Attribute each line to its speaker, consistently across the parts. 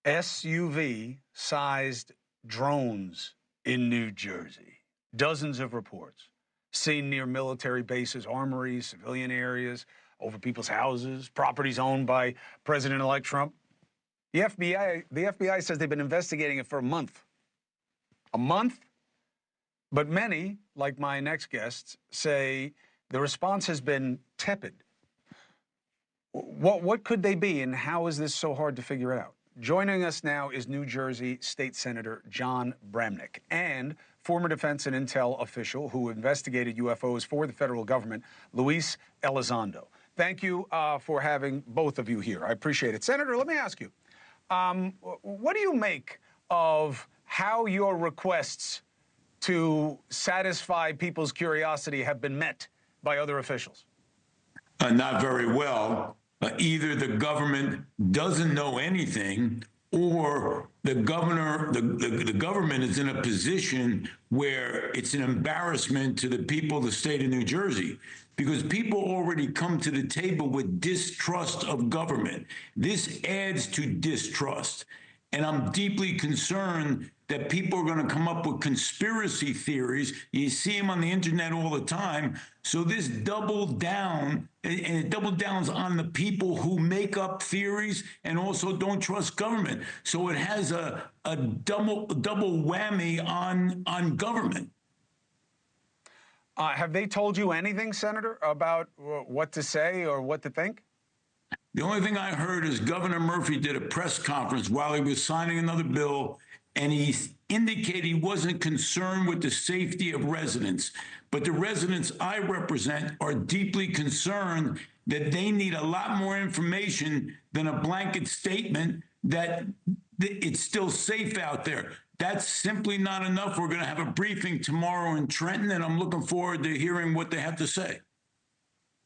Speaker 1: SUV-sized drones in New Jersey. Dozens of reports seen near military bases, armories, civilian areas, over people's houses, properties owned by President-elect Trump. The FBI says they've been investigating it for a month. A month? But many, like my next guests, say the response has been tepid. What could they be, and how is this so hard to figure out? Joining us now is New Jersey State Senator Jon Bramnick and former defense and intel official who investigated UFOs for the federal government, Luis Elizondo. Thank you for having both of you here. I appreciate it. Senator, let me ask you, what do you make of how your requests to satisfy people's curiosity have been met by other officials?
Speaker 2: Not very well. Either the government doesn't know anything, or the government is in a position where it's an embarrassment to the people of the state of New Jersey, because people already come to the table with distrust of government. This adds to distrust. And I'm deeply concerned that people are going to come up with conspiracy theories. You see them on the internet all the time. So this doubled down, and it double downs on the people who make up theories and also don't trust government. So it has a double whammy on government.
Speaker 1: Have they told you anything, Senator, about what to say or what to think?
Speaker 2: The only thing I heard is Governor Murphy did a press conference while he was signing another bill, and he indicated he wasn't concerned with the safety of residents. But the residents I represent are deeply concerned that they need a lot more information than a blanket statement that it's still safe out there. That's simply not enough. We're going to have a briefing tomorrow in Trenton, and I'm looking forward to hearing what they have to say.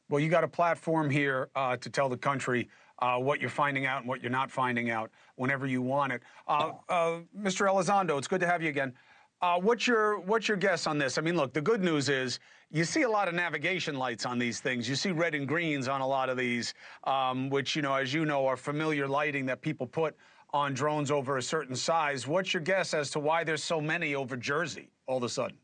Speaker 1: Well, you got a platform here to tell the country what you're finding out and what you're not finding out whenever you want it. Mr. Elizondo, it's good to have you again. What's your guess on this? I mean, look, the good news is you see a lot of navigation lights on these things. You see red and greens on a lot of these, which, as you know, are familiar lighting that people put on drones over a certain size. What's your guess as to why there's so many over Jersey all of a sudden?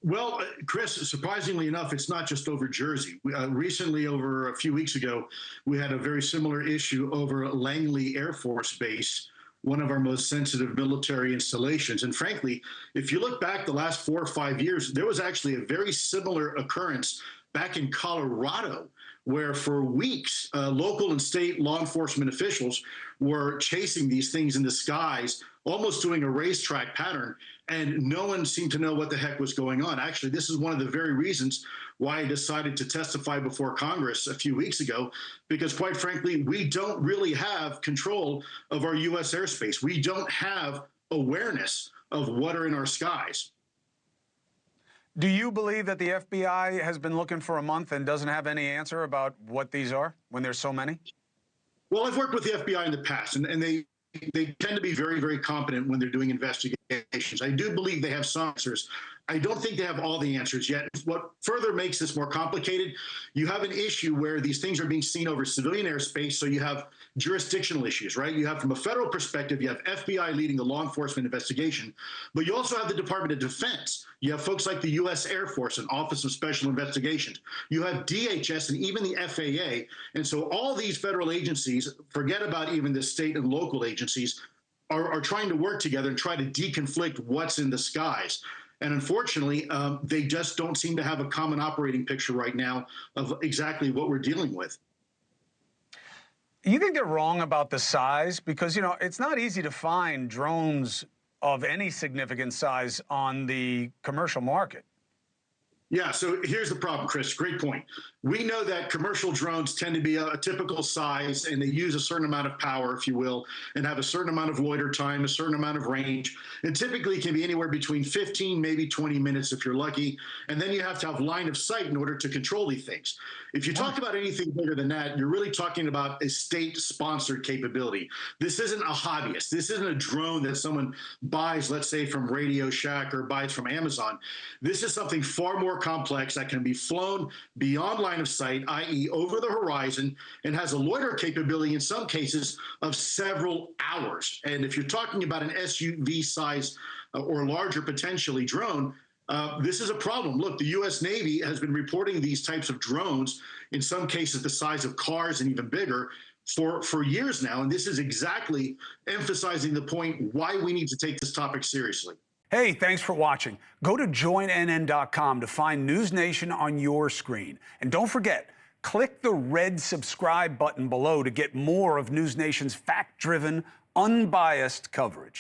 Speaker 3: Well, Chris, surprisingly enough, it's not just over Jersey. Recently, over a few weeks ago, we had a very similar issue over Langley Air Force Base, one of our most sensitive military installations. And frankly, if you look back the last 4 or 5 years, there was actually a very similar occurrence back in Colorado, where for weeks, local and state law enforcement officials were chasing these things in the skies, almost doing a racetrack pattern, and no one seemed to know what the heck was going on. Actually, this is one of the very reasons why I decided to testify before Congress a few weeks ago, because quite frankly, we don't really have control of our U.S. airspace. We don't have awareness of what are in our skies.
Speaker 1: Do you believe that the FBI has been looking for a month and doesn't have any answer about what these are when there's so many?
Speaker 3: Well, I've worked with the FBI in the past, and they tend to be very, very competent when they're doing investigations. I do believe they have some answers. I don't think they have all the answers yet. What further makes this more complicated, you have an issue where these things are being seen over civilian airspace, so you have jurisdictional issues, right? You have, from a federal perspective, you have FBI leading the law enforcement investigation, but you also have the Department of Defense. You have folks like the U.S. Air Force and Office of Special Investigations. You have DHS and even the FAA. And so all these federal agencies, forget about even the state and local agencies, are trying to work together and try to deconflict what's in the skies. And unfortunately, they just don't seem to have a common operating picture right now of exactly what we're dealing with.
Speaker 1: You think they're wrong about the size? Because, it's not easy to find drones of any significant size on the commercial market.
Speaker 3: Yeah, so here's the problem, Chris. Great point. We know that commercial drones tend to be a typical size, and they use a certain amount of power, if you will, and have a certain amount of loiter time, a certain amount of range. And typically can be anywhere between 15, maybe 20 minutes if you're lucky. And then you have to have line of sight in order to control these things. If you talk about anything bigger than that, you're really talking about a state-sponsored capability. This isn't a hobbyist. This isn't a drone that someone buys, let's say, from Radio Shack or buys from Amazon. This is something far more complex that can be flown beyond line of sight, i.e. over the horizon, and has a loiter capability in some cases of several hours. And if you're talking about an SUV size or larger potentially drone, this is a problem. Look, the U.S. Navy has been reporting these types of drones, in some cases the size of cars and even bigger, for years now. And this is exactly emphasizing the point why we need to take this topic seriously.
Speaker 1: Hey, thanks for watching. Go to joinnn.com to find NewsNation on your screen. And don't forget, click the red subscribe button below to get more of NewsNation's fact-driven, unbiased coverage.